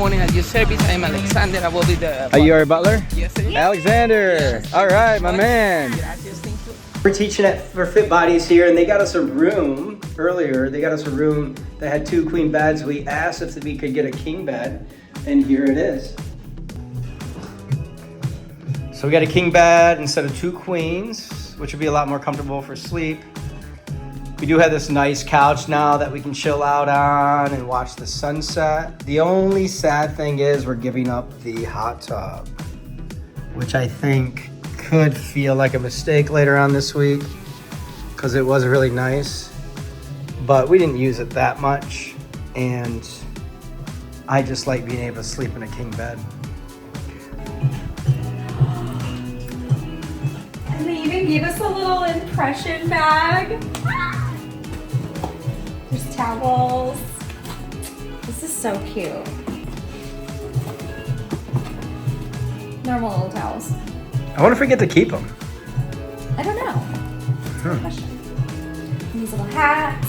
morning at your service. I am Alexander. I will be the... Are you our butler? Yes, sir. Alexander. Yes. All right, my man. Gracias, thank you. We're teaching at for Fit Bodies here, and they got us a room earlier. They got us a room that had 2 queen beds. We asked if we could get a king bed, and here it is. So we got a king bed instead of 2 queens, which would be a lot more comfortable for sleep. We do have this nice couch now that we can chill out on and watch the sunset. The only sad thing is we're giving up the hot tub, which I think could feel like a mistake later on this week because it was really nice, but we didn't use it that much, and I just like being able to sleep in a king bed. And they even gave us a little impression bag. There's towels. This is so cute. Normal little towels. I wonder if we get to keep them. I don't know. That's a good question. And these little hats.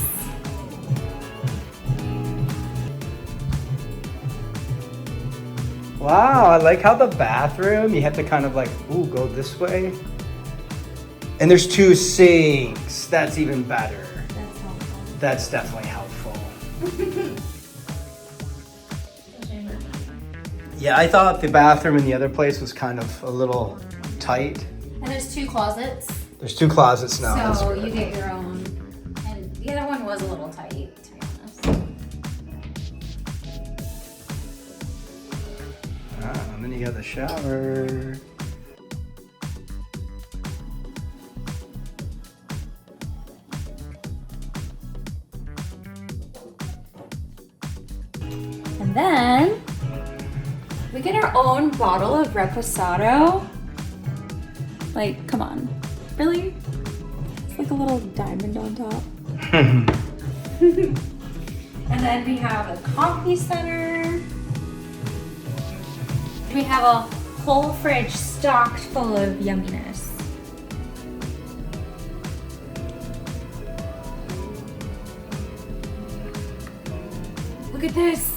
Wow, I like how the bathroom, you have to kind of like, ooh, go this way. And there's 2 sinks. That's even better. That's helpful. That's definitely helpful. Yeah, I thought the bathroom in the other place was kind of a little tight. And there's 2 closets. There's 2 closets now. So you get your own. And the other one was a little tight, to be honest. And then you got the shower. And then we get our own bottle of reposado. Like, come on. Really? It's like a little diamond on top. And then we have a coffee center. We have a whole fridge stocked full of yumminess. Look at this.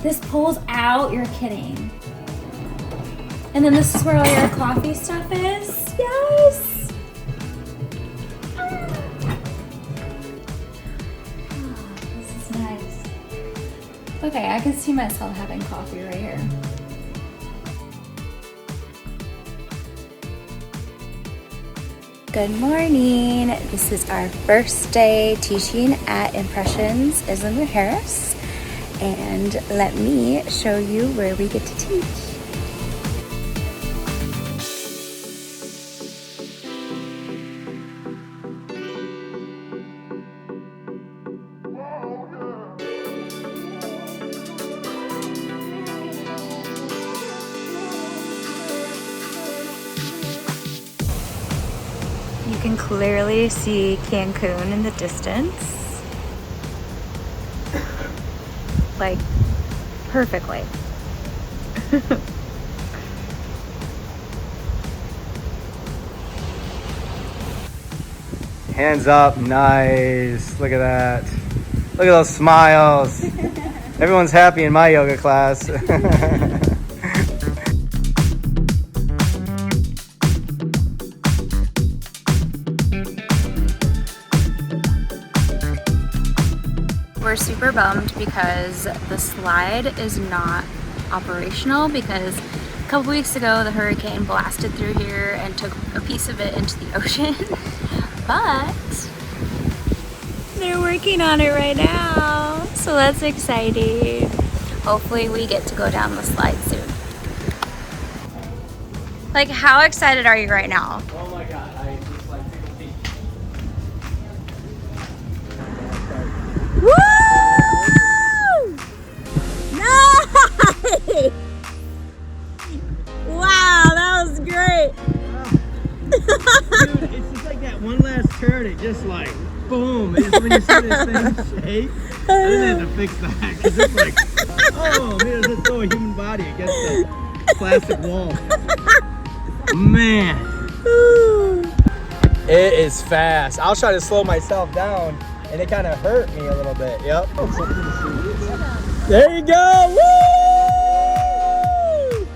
This pulls out, you're kidding. And then this is where all your coffee stuff is. Yes! Oh, this is nice. Okay, I can see myself having coffee right here. Good morning. This is our first day teaching at Impressions Isla Mujeres. And let me show you where we get to teach. You can clearly see Cancun in the distance. Like, perfectly. Hands up, nice. Look at that. Look at those smiles. Everyone's happy in my yoga class. We're super bummed because the slide is not operational because a couple weeks ago the hurricane blasted through here and took a piece of it into the ocean. But they're working on it right now, so that's exciting. Hopefully we get to go down the slide soon. Like, how excited are you right now? Oh my god, I just like took a peek. Woo! Nice! Wow, that was great. Dude, it's just like that one last turn, it just like, boom. It's when you see this thing shake, I didn't have to fix that, because it's like, oh, man, let's throw a human body against the plastic wall. Man. It is fast. I'll try to slow myself down, and it kind of hurt me a little bit. Yep. There you go. Woo!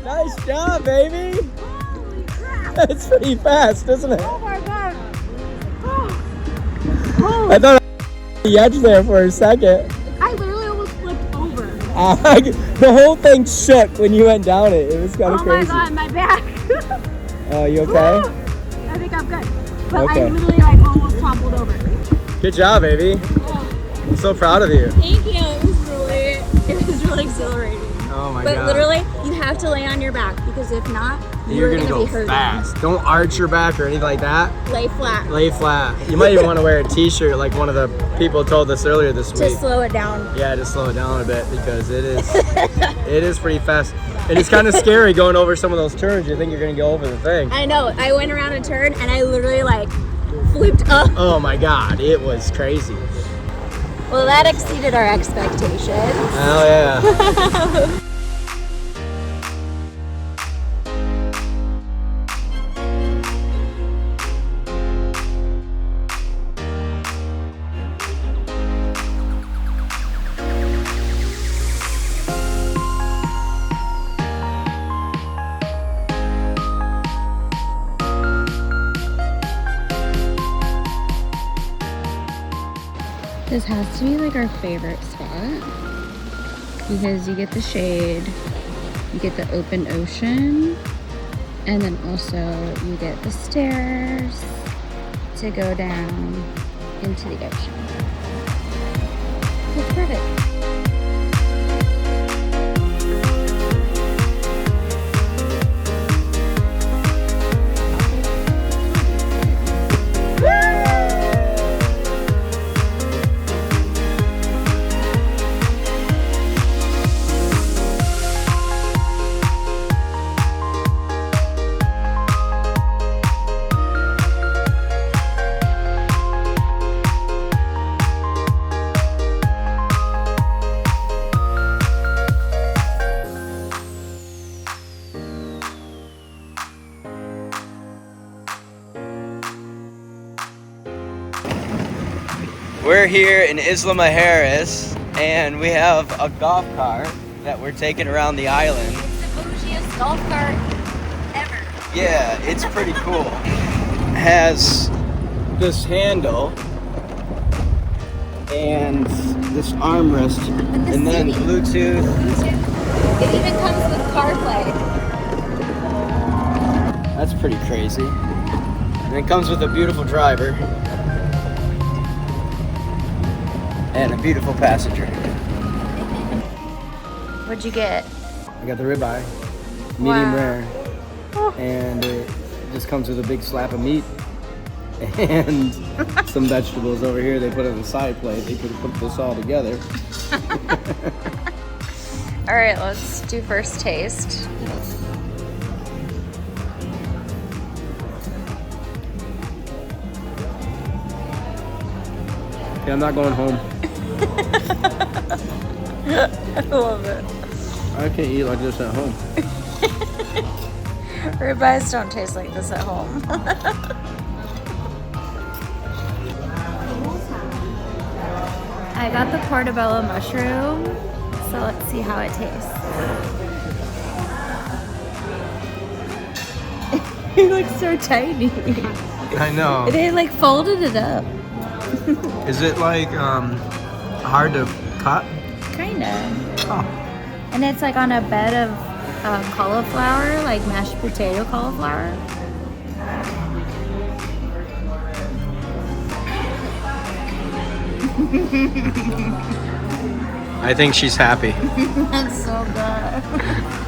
Nice job, baby. Holy crap! That's pretty fast, isn't it? Oh my god! I thought I had the edge there for a second. I literally almost flipped over. The whole thing shook when you went down it. It was kind of crazy. Oh my god, my back! Oh, you okay? Woo! I think I'm good. But Okay. I literally like almost toppled over. Good job, baby. I'm so proud of you. Thank you. It was really exhilarating. Oh my But god. literally, you have to lay on your back because if not, You're you're gonna gonna go be hurting. fast. Don't arch your back or anything like that. Lay flat Lay flat. You might even want to wear a t-shirt like one of the people told us earlier this to week. slow it down. Yeah, to slow it down a bit because it is pretty fast. And it's kind of scary going over some of those turns. You think you're gonna go over the thing. I know. I went around a turn and I literally like flipped up. Oh my god, it was crazy. Well, that exceeded our expectations. Hell yeah. This has to be like our favorite spot because you get the shade, you get the open ocean, and then also you get the stairs to go down into the ocean. It's perfect. We're here in Isla Mujeres and we have a golf cart that we're taking around the island. It's the bougiest golf cart ever. Yeah, it's pretty cool. Has this handle and this armrest and then Bluetooth. It even comes with CarPlay. That's pretty crazy. And it comes with a beautiful driver and a beautiful passenger. What'd you get? I got the ribeye, medium Wow. rare, and it just comes with a big slab of meat and some vegetables over here. They put on the side plate. They could have put this all together. All right, let's do first taste. Yeah, I'm not going home. I love it. I can't eat like this at home. Ribeyes don't taste like this at home. I got the portobello mushroom, so let's see how it tastes. It looks so tiny. I know. They like folded it up. Is it like hard to cut? Kinda. Oh. And it's like on a bed of cauliflower, like mashed potato cauliflower. I think she's happy. That's so good.